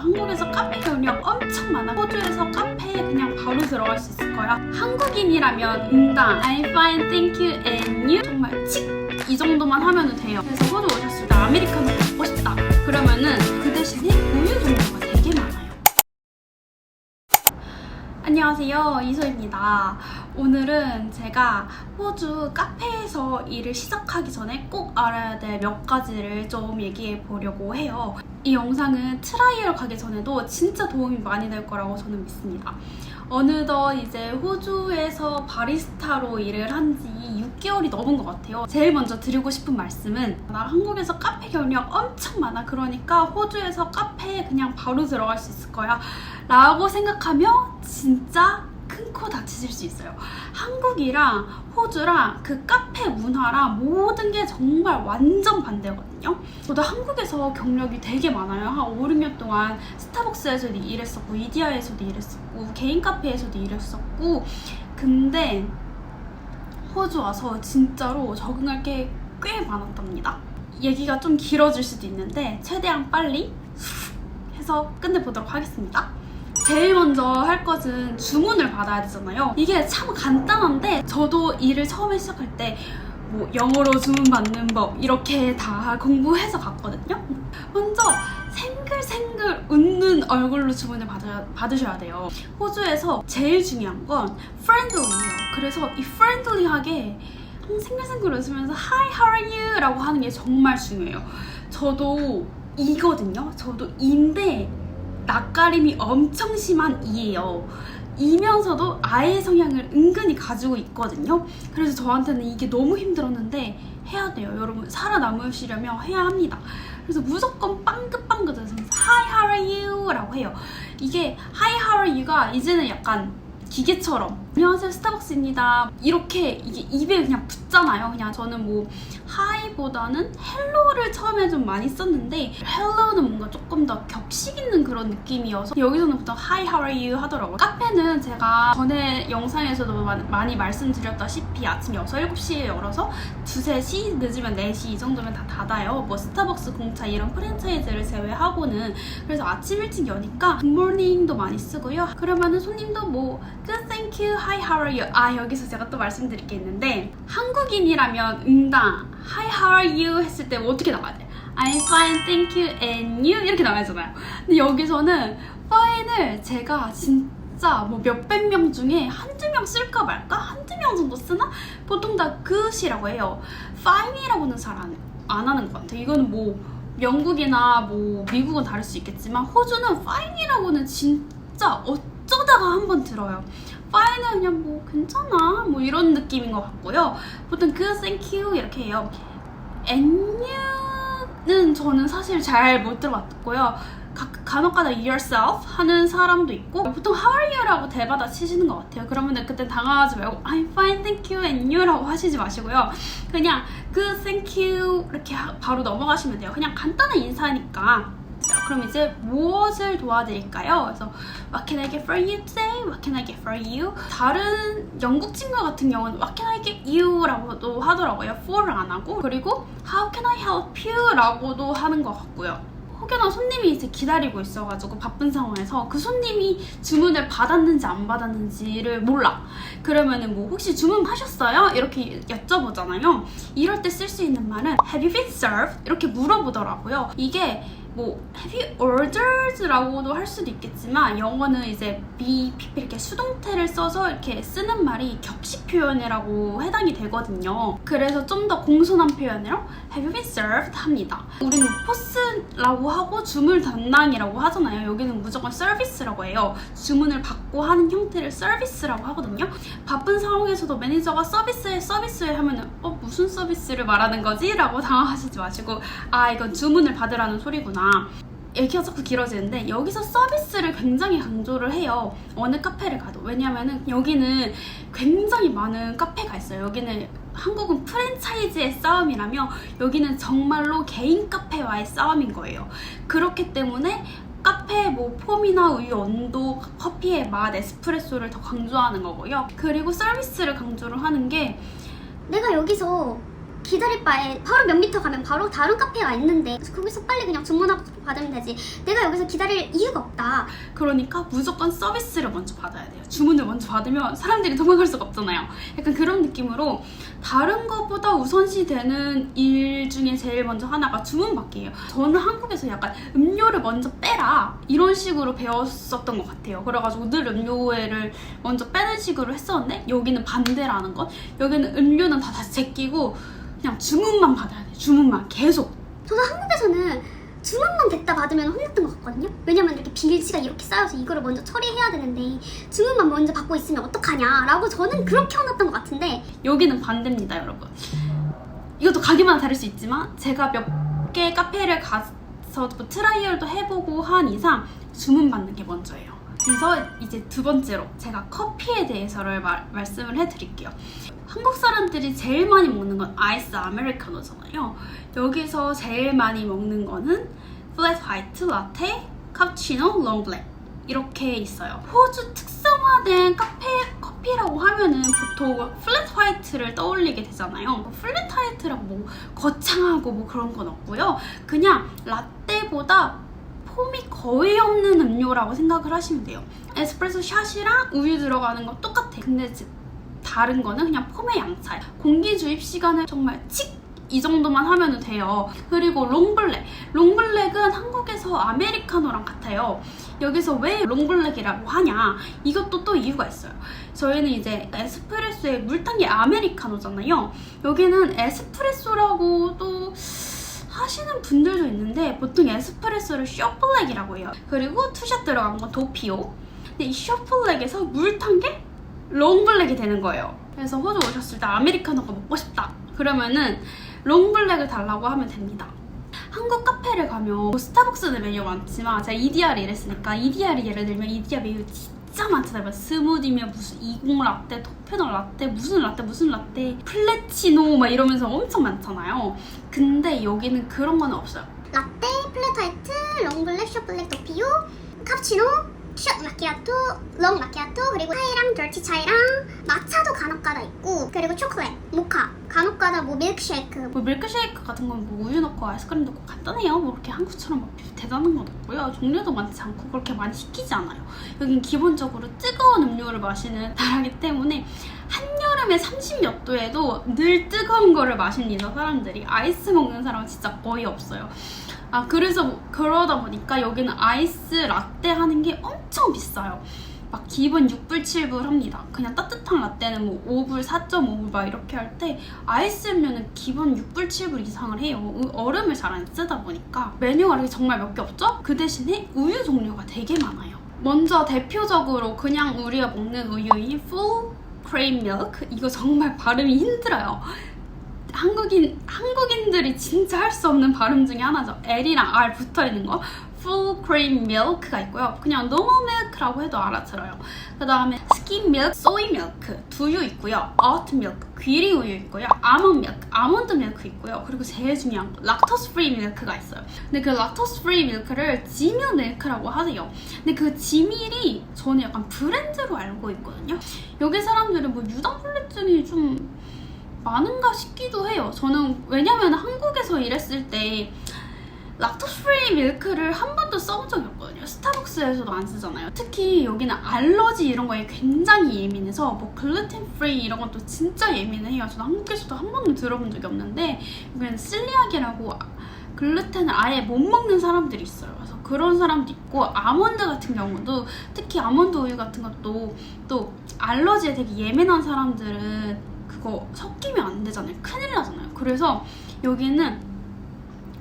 한국에서 카페 경력 엄청 많아. 호주에서 카페에 그냥 바로 들어갈 수 있을 거야. 한국인이라면 응당 I'm fine, thank you, and you 정말 칙! 이 정도만 하면 돼요. 그래서 호주 오셨을 때 아메리카노 먹고 싶다 그러면은 그 대신에 우유 종류가 되게 많아요. 안녕하세요, 이소입니다. 오늘은 제가 호주 카페에서 일을 시작하기 전에 꼭 알아야 될 몇 가지를 좀 얘기해 보려고 해요. 이 영상은 트라이얼 가기 전에도 진짜 도움이 많이 될 거라고 저는 믿습니다. 어느덧 이제 호주에서 바리스타로 일을 한 지 6개월이 넘은 것 같아요. 제일 먼저 드리고 싶은 말씀은 나 한국에서 카페 경력 엄청 많아. 그러니까 호주에서 카페에 그냥 바로 들어갈 수 있을 거야 라고 생각하면 진짜 큰 코 다치실 수 있어요. 한국이랑 호주랑 그 카페 문화랑 모든 게 정말 완전 반대거든요. 저도 한국에서 경력이 되게 많아요. 한 5, 6년 동안 스타벅스에서도 일했었고 이디야에서도 일했었고 개인 카페에서도 일했었고 근데 호주 와서 진짜로 적응할 게 꽤 많았답니다. 얘기가 좀 길어질 수도 있는데 최대한 빨리 해서 끝내보도록 하겠습니다. 제일 먼저 할 것은 주문을 받아야 되잖아요. 이게 참 간단한데 저도 일을 처음에 시작할 때 뭐 영어로 주문 받는 법 이렇게 다 공부해서 갔거든요. 먼저 생글생글 웃는 얼굴로 주문을 받으셔야 돼요. 호주에서 제일 중요한 건 프렌들리예요. 그래서 이 프렌들리하게 생글생글 웃으면서 Hi, how are you? 라고 하는 게 정말 중요해요. 저도 이거든요. 저도 인데 낯가림이 엄청 심한 이예요. 이면서도 아의 성향을 은근히 가지고 있거든요. 그래서 저한테는 이게 너무 힘들었는데 해야 돼요. 여러분 살아남으시려면 해야 합니다. 그래서 무조건 빵긋빵긋 웃으면서 Hi, how are you? 라고 해요. 이게 Hi, how are you가 이제는 약간 기계처럼 안녕하세요 스타벅스입니다 이렇게 이게 입에 그냥 붙잖아요. 그냥 저는 뭐 하이보다는 헬로를 처음에 좀 많이 썼는데 헬로는 뭔가 조금 더 격식 있는 그런 느낌이어서 여기서는 보통 Hi, how are you 하더라고요. 카페는 제가 전에 영상에서도 많이 말씀드렸다시피 아침 6, 7시에 열어서 2, 3시 늦으면 4시 이 정도면 다 닫아요. 뭐 스타벅스, 공차 이런 프랜차이즈를 제외하고는. 그래서 아침 일찍 여니까 굿모닝도 많이 쓰고요. 그러면은 손님도 뭐 Good, thank you, Hi, how are you? 여기서 제가 또 말씀드릴 게 있는데 한국인이라면 응당 Hi, how are you? 했을 때 어떻게 나가야 돼? I'm fine, thank you, and you? 이렇게 나가잖아요. 근데 여기서는 fine을 제가 진짜 뭐 몇백 명 중에 한두 명 쓸까 말까? 한두 명 정도 쓰나? 보통 다 good이라고 해요. fine이라고는 잘 안 하는 것 같아요. 이거는 뭐 영국이나 뭐 미국은 다를 수 있겠지만 호주는 fine이라고는 진짜 어쩌다가 한번 들어요. fine은 그냥 뭐 괜찮아 뭐 이런 느낌인 것 같고요. 보통 good, thank you 이렇게 해요. and you는 저는 사실 잘 못 들어봤고요. 간혹가다 yourself 하는 사람도 있고 보통 how are you? 라고 대받아 치시는 것 같아요. 그러면 그때 당황하지 말고 I'm fine, thank you, and you 라고 하시지 마시고요. 그냥 good, thank you 이렇게 바로 넘어가시면 돼요. 그냥 간단한 인사니까. 자, 그럼 이제 무엇을 도와드릴까요? 그래서 What can I get for you today? What can I get for you? 다른 영국 친구 같은 경우는 What can I get you? 라고도 하더라고요. for를 안 하고. 그리고 How can I help you? 라고도 하는 것 같고요. 혹여나 손님이 이제 기다리고 있어가지고 바쁜 상황에서 그 손님이 주문을 받았는지 안 받았는지를 몰라. 그러면은 뭐 혹시 주문하셨어요? 이렇게 여쭤보잖아요. 이럴 때 쓸 수 있는 말은 Have you been served? 이렇게 물어보더라고요. 이게 뭐 Have you ordered? 라고도 할 수도 있겠지만 영어는 이제 be, PP 이렇게 수동태를 써서 이렇게 쓰는 말이 격식 표현이라고 해당이 되거든요. 그래서 좀 더 공손한 표현으로 Have you been served? 합니다. 우리는 포스라고 하고 주문 담당이라고 하잖아요. 여기는 무조건 서비스라고 해요. 주문을 받고 하는 형태를 서비스라고 하거든요. 바쁜 상황에서도 매니저가 서비스에 하면은 무슨 서비스를 말하는 거지? 라고 당황하시지 마시고 이건 주문을 받으라는 소리구나. 얘기가 자꾸 길어지는데 여기서 서비스를 굉장히 강조를 해요. 어느 카페를 가도. 왜냐면은 여기는 굉장히 많은 카페가 있어요. 여기는 한국은 프랜차이즈의 싸움이라며 여기는 정말로 개인 카페와의 싸움인 거예요. 그렇기 때문에 카페 뭐 폼이나 우유 온도, 커피의 맛, 에스프레소를 더 강조하는 거고요. 그리고 서비스를 강조를 하는 게 내가 여기서 기다릴 바에 바로 몇 미터 가면 바로 다른 카페가 있는데 거기서 빨리 그냥 주문하고 받으면 되지. 내가 여기서 기다릴 이유가 없다. 그러니까 무조건 서비스를 먼저 받아야 돼요. 주문을 먼저 받으면 사람들이 도망갈 수가 없잖아요. 약간 그런 느낌으로 다른 것보다 우선시 되는 일 중에 제일 먼저 하나가 주문 받기예요. 저는 한국에서 약간 음료를 먼저 빼라 이런 식으로 배웠었던 것 같아요. 그래가지고 늘 음료를 먼저 빼는 식으로 했었는데 여기는 반대라는 건, 여기는 음료는 다 다시 제끼고 그냥 주문만 받아야 돼요. 주문만 계속. 저도 한국에서는 주문만 100다 받으면 혼났던 것 같거든요. 왜냐면 이렇게 빌지가 이렇게 쌓여서 이거를 먼저 처리해야 되는데 주문만 먼저 받고 있으면 어떡하냐 라고 저는 그렇게 혼났던 것 같은데, 여기는 반대입니다, 여러분. 이것도 가게마다 다를 수 있지만 제가 몇 개 카페를 가서 뭐 트라이얼도 해보고 한 이상 주문받는 게 먼저예요. 그래서 이제 두 번째로 제가 커피에 대해서를 말씀을 해드릴게요. 한국 사람들이 제일 많이 먹는 건 아이스 아메리카노잖아요. 여기서 제일 많이 먹는 거는 플랫 화이트, 라테, 카푸치노, 롱블랙 이렇게 있어요. 호주 특성화된 커피라고 하면은 보통 플랫 화이트를 떠올리게 되잖아요. 플랫 화이트라고 뭐 거창하고 뭐 그런 건 없고요. 그냥 라떼보다 폼이 거의 없는 음료라고 생각을 하시면 돼요. 에스프레소 샷이랑 우유 들어가는 거 똑같아요. 근데 다른 거는 그냥 폼의 양차예요. 공기 주입 시간을 정말 이 정도만 하면 돼요. 그리고 롱블랙은 한국에서 아메리카노랑 같아요. 여기서 왜 롱블랙이라고 하냐, 이것도 또 이유가 있어요. 저희는 이제 에스프레소에 물 탄 게 아메리카노잖아요. 여기는 에스프레소라고 또 하시는 분들도 있는데 보통 에스프레소를 숏블랙이라고 해요. 그리고 투샷 들어간 건 도피오. 근데 이 숏블랙에서 물 탄 게 롱블랙이 되는 거예요. 그래서 호주 오셨을 때 아메리카노가 먹고 싶다 그러면은 롱블랙을 달라고 하면 됩니다. 한국 카페를 가면 스타벅스는 메뉴 많지만 제가 EDR을 일했으니까 EDR이 예를 들면 EDR 메뉴 진짜 많잖아요. 스무디면 무슨 20 라떼, 토피넛 라떼, 무슨 라떼, 플래치노 막 이러면서 엄청 많잖아요. 근데 여기는 그런 건 없어요. 라떼, 플랫 화이트, 롱블랙, 숏블랙, 도피오, 카푸치노, 숏 마키아토, 롱 마키아토, 그리고 차이랑 더티 차이랑 마차도 간혹가다 있고, 그리고 초콜릿, 모카, 간혹가다 뭐 밀크쉐이크. 뭐 밀크쉐이크 같은 건 뭐 우유 넣고 아이스크림 넣고 간단해요. 뭐 이렇게 한국처럼 막 대단한 건 없고요. 종류도 많지 않고 그렇게 많이 시키지 않아요. 여긴 기본적으로 뜨거운 음료를 마시는 나라기 때문에 한여름에 30몇 도에도 늘 뜨거운 거를 마십니다. 사람들이. 아이스 먹는 사람은 진짜 거의 없어요. 그래서 그러다 보니까 여기는 아이스 라떼 하는 게 엄청 비싸요. 막 기본 6불, 7불 합니다. 그냥 따뜻한 라떼는 뭐 5불, 4.5불 막 이렇게 할 때 아이스 음료는 기본 6불, 7불 이상을 해요. 얼음을 잘 안 쓰다 보니까 메뉴가 정말 몇 개 없죠? 그 대신에 우유 종류가 되게 많아요. 먼저 대표적으로 그냥 우리가 먹는 우유인 full cream milk, 이거 정말 발음이 힘들어요. 한국인들이 진짜 할 수 없는 발음 중에 하나죠. L이랑 R 붙어있는 거 full cream milk가 있고요. 그냥 normal milk라고 해도 알아들어요. 그 다음에 skim milk, soy milk, 두유 있고요. oat milk, 귀리 우유 있고요. almond milk, 아몬드 밀크 있고요. 그리고 제일 중요한 거 lactose free milk가 있어요. 근데 그 lactose free milk를 지밀 밀크라고 하세요. 근데 그 지밀이 저는 약간 브랜드로 알고 있거든요. 여기 사람들은 뭐 유당불내증이 좀 많은가 싶기도 해요. 저는 왜냐면 한국에서 일했을 때 락토스 프리 밀크를 한 번도 써본 적이 없거든요. 스타벅스에서도 안 쓰잖아요. 특히 여기는 알러지 이런 거에 굉장히 예민해서 뭐 글루텐 프리 이런 것도 진짜 예민해요. 저는 한국에서도 한 번도 들어본 적이 없는데 여기는 실리악이라고 글루텐을 아예 못 먹는 사람들이 있어요. 그래서 그런 사람도 있고, 아몬드 같은 경우도 특히 아몬드 우유 같은 것도 또 알러지에 되게 예민한 사람들은 그거 섞이면 안 되잖아요. 큰일 나잖아요. 그래서 여기는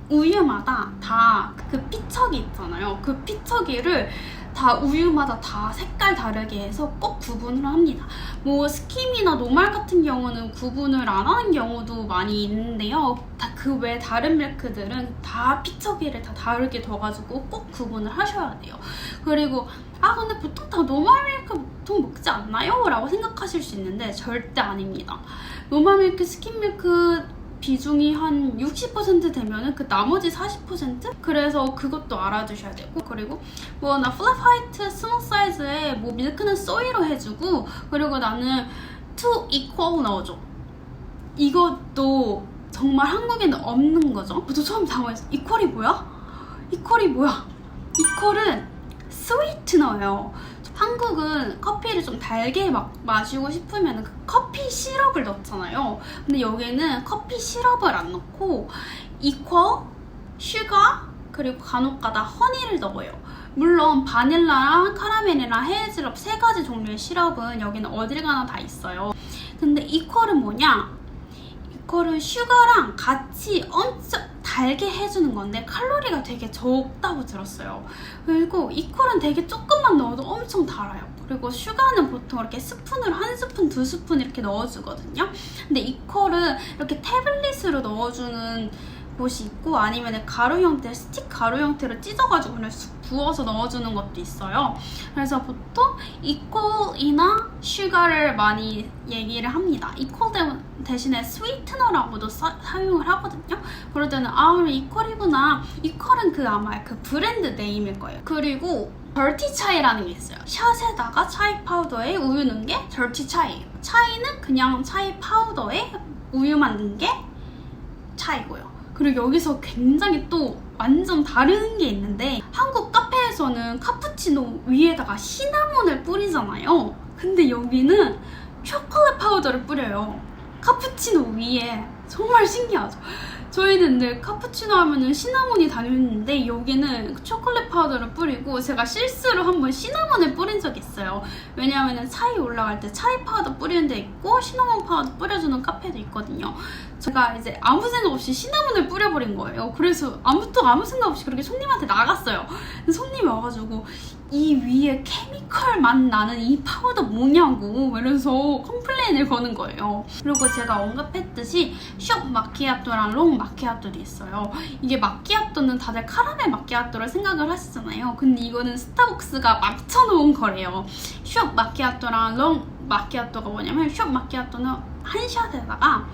우유마다 다 그 피척이 있잖아요. 그 피척이를 다 우유마다 다 색깔 다르게 해서 꼭 구분을 합니다. 뭐 스킴이나 노말 같은 경우는 구분을 안 하는 경우도 많이 있는데요. 다 그 외 다른 밀크들은 다 피척이를 다 다르게 둬가지고 꼭 구분을 하셔야 돼요. 그리고 근데 보통 다 노말 밀크 보통 먹지 않나요? 라고 생각하실 수 있는데 절대 아닙니다. 노말 밀크, 스kim 밀크 비중이 한 60% 되면은 그 나머지 40%? 그래서 그것도 알아두셔야 되고, 그리고 뭐 나 플랫 화이트 스몰 사이즈에 뭐 밀크는 소이로 해주고, 그리고 나는 2 equal 넣어줘. 이것도 정말 한국에는 없는 거죠. 저도 처음 당황했어요. 이퀄이 뭐야? 이퀄이 뭐야? 이퀄은 스위트너예요. 한국은 커피를 좀 달게 마시고 싶으면 그 커피 시럽을 넣잖아요. 근데 여기는 커피 시럽을 안 넣고 이퀄, 슈가, 그리고 간혹가다 허니를 넣어요. 물론 바닐라랑 카라멜이랑 헤이즐럽 3가지 종류의 시럽은 여기는 어딜 가나 다 있어요. 근데 이퀄은 뭐냐? 이퀄은 슈가랑 같이 엄청 달게 해주는 건데 칼로리가 되게 적다고 들었어요. 그리고 이퀄은 되게 조금만 넣어도 엄청 달아요. 그리고 슈가는 보통 이렇게 스푼으로 1스푼, 2스푼 이렇게 넣어주거든요. 근데 이퀄은 이렇게 태블릿으로 넣어주는 곳이 있고 아니면 가루 형태, 스틱 가루 형태로 찢어가지고 그냥 쑥 부어서 넣어주는 것도 있어요. 그래서 보통 이퀄이나 슈가를 많이 얘기를 합니다. 이퀄 대신에 스위트너라고도 사용을 하거든요. 그럴 때는 우리 이퀄이구나. 이퀄은 아마 그 브랜드 네임일 거예요. 그리고 더티 차이라는 게 있어요. 샷에다가 차이 파우더에 우유 넣은 게 더티 차이예요. 차이는 그냥 차이 파우더에 우유만 넣은 게 차이고요. 그리고 여기서 굉장히 또 완전 다른 게 있는데 한국 카페에서는 카푸치노 위에다가 시나몬을 뿌리잖아요. 근데 여기는 초콜릿 파우더를 뿌려요. 카푸치노 위에. 정말 신기하죠? 저희는 늘 카푸치노 하면은 시나몬이 당연했는데 여기는 초콜릿 파우더를 뿌리고 제가 실수로 한번 시나몬을 뿌린 적이 있어요. 왜냐하면 차이 올라갈 때 차이 파우더 뿌리는 데 있고 시나몬 파우더 뿌려주는 카페도 있거든요. 제가 이제 아무 생각 없이 시나몬을 뿌려버린 거예요. 그래서 아무 생각 없이 그렇게 손님한테 나갔어요. 손님이 와가지고 이 위에 케미컬 맛 나는 이 파우더 뭐냐고 이러면서 컴플레인을 거는 거예요. 그리고 제가 언급했듯이 숏 마키아토랑 롱 마키아토도 있어요. 이게 마키아토는 다들 카라멜 마키아토를 생각을 하시잖아요. 근데 이거는 스타벅스가 맞춰놓은 거래요. 숏 마키아토랑 롱 마키아토가 뭐냐면 숏 마키아토는 한 샷에다가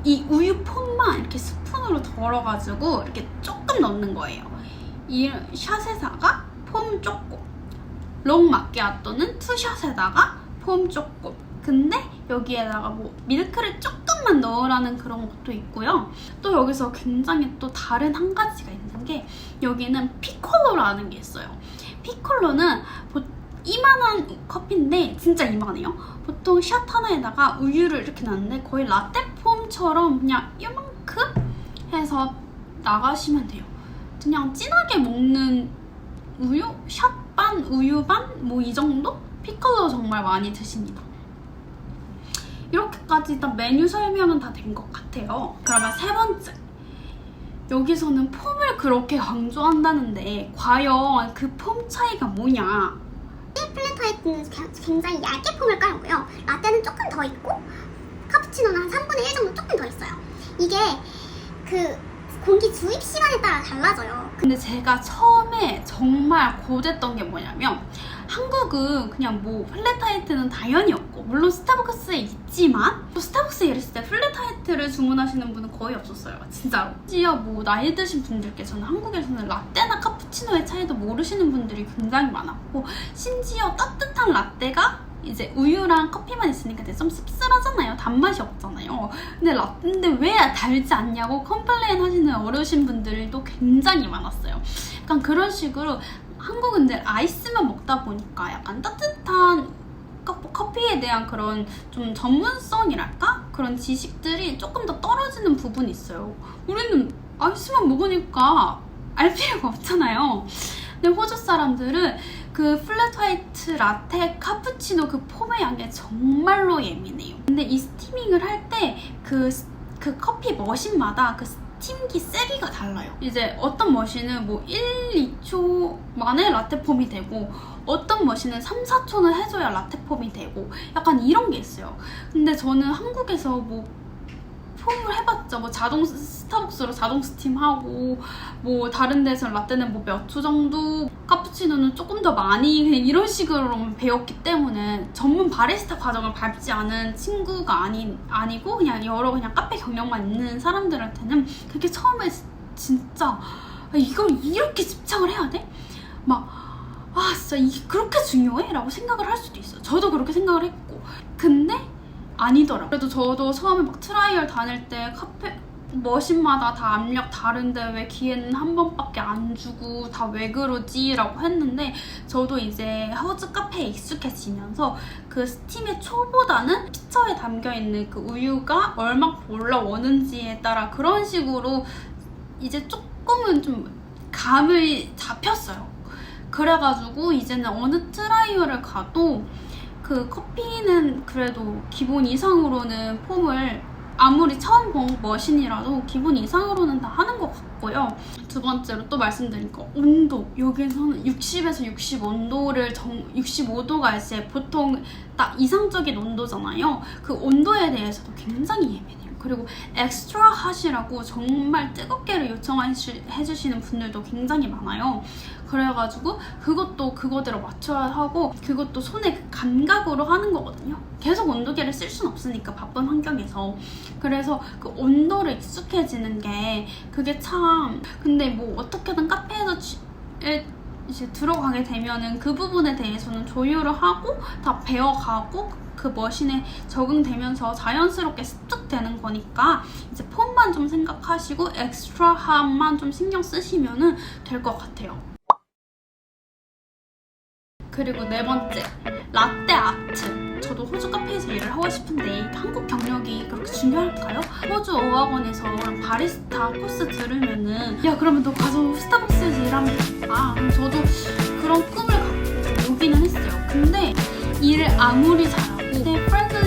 이 우유 폼만 이렇게 스푼으로 덜어가지고 이렇게 조금 넣는 거예요. 이 샷에다가 폼 조금. 롱 마키아토는 투샷에다가 폼 조금. 근데 여기에다가 뭐 밀크를 조금만 넣으라는 그런 것도 있고요. 또 여기서 굉장히 또 다른 한 가지가 있는 게 여기는 피콜로라는 게 있어요. 피콜로는 이만한 커피인데 진짜 이만해요. 보통 샷 하나에다가 우유를 이렇게 넣는데 거의 라떼 폼처럼 그냥 이만큼 해서 나가시면 돼요. 그냥 진하게 먹는 우유? 샷 반, 우유 반? 뭐 이 정도? 피콜로 정말 많이 드십니다. 이렇게까지 일단 메뉴 설명은 다 된 것 같아요. 그러면 3번째. 여기서는 폼을 그렇게 강조한다는데 과연 그 폼 차이가 뭐냐? 플랫 화이트는 굉장히 얇게 폼을 깔고요. 라떼는 조금 더 있고 카푸치노는 한 3분의 1 정도 조금 더 있어요. 이게 공기 주입 시간에 따라 달라져요. 근데 제가 처음에 정말 고됐던 게 뭐냐면 한국은 그냥 뭐 플랫 화이트는 당연히 없고 물론 스타벅스에 있지만 또 스타벅스에 이랬을 때 플랫 화이트를 주문하시는 분은 거의 없었어요. 진짜로. 심지어 뭐 나이 드신 분들께서는 한국에서는 라떼나 카푸치노의 차이도 모르시는 분들이 굉장히 많았고 심지어 따뜻한 라떼가 이제 우유랑 커피만 있으니까 되게 좀 씁쓸하잖아요. 단맛이 없잖아요. 근데 라떼인데 왜 달지 않냐고 컴플레인 하시는 어르신 분들도 굉장히 많았어요. 약간 그런 식으로 한국은 늘 아이스만 먹다 보니까 약간 따뜻한 커피에 대한 그런 좀 전문성이랄까? 그런 지식들이 조금 더 떨어지는 부분이 있어요. 우리는 아이스만 먹으니까 알 필요가 없잖아요. 근데 호주 사람들은 그 플랫 화이트 라떼 카푸치노 그 폼의 양에 정말로 예민해요. 근데 이 스티밍을 할 때 그 커피 머신마다 그 스팀기 세기가 달라요. 이제 어떤 머신은 뭐 1, 2초 만에 라떼 폼이 되고 어떤 머신은 3, 4초는 해줘야 라떼 폼이 되고 약간 이런 게 있어요. 근데 저는 한국에서 뭐 폼을 해봤죠. 뭐 스타벅스로 자동 스팀하고 뭐 다른 데서 라떼는 뭐 몇 초 정도, 카푸치노는 조금 더 많이 그냥 이런 식으로 배웠기 때문에 전문 바리스타 과정을 밟지 않은 친구가 아니고 그냥 여러 그냥 카페 경력만 있는 사람들한테는 그게 처음에 진짜 이걸 이렇게 집착을 해야 돼? 진짜 이게 그렇게 중요해? 라고 생각을 할 수도 있어요. 저도 그렇게 생각을 했고 근데 아니더라고요. 그래도 저도 처음에 막 트라이얼 다닐 때 머신마다 다 압력 다른데 왜 기회는 한 번밖에 안 주고 다 왜 그러지? 라고 했는데 저도 이제 호주 카페에 익숙해지면서 그 스팀의 초보다는 피처에 담겨있는 그 우유가 얼마큼 올라오는지에 따라 그런 식으로 이제 조금은 좀 감을 잡혔어요. 그래가지고 이제는 어느 트라이얼을 가도 그 커피는 그래도 기본 이상으로는 폼을 아무리 처음 본 머신이라도 기본 이상으로는 다 하는 것 같고요. 두 번째로 또 말씀드린 거 온도. 여기서는 60에서 60 온도를 65도가 이제 보통 딱 이상적인 온도잖아요. 그 온도에 대해서도 굉장히 예민해요. 그리고 엑스트라 핫이라고 정말 뜨겁게를 요청해주시는 분들도 굉장히 많아요. 그래가지고 그것도 그거대로 맞춰야 하고 그것도 손의 그 감각으로 하는 거거든요. 계속 온도계를 쓸 수는 없으니까 바쁜 환경에서. 그래서 그 온도를 익숙해지는 게 그게 참 근데 뭐 어떻게든 카페에서 이제 들어가게 되면은 그 부분에 대해서는 조율을 하고 다 배워가고 그 머신에 적응되면서 자연스럽게 습득되는 거니까 이제 폼만 좀 생각하시고 엑스트라 핫만 좀 신경 쓰시면은 될 것 같아요. 그리고 네 번째, 라떼 아트. 저도 호주 카페에서 일을 하고 싶은데 한국 경력이 그렇게 중요할까요? 호주 어학원에서 바리스타 코스 들으면은 야 그러면 너 가서 스타벅스에서 일하면 되겠다. 저도 그런 꿈을 갖고 오기는 했어요. 근데 일을 아무리 잘하고 내 프렌드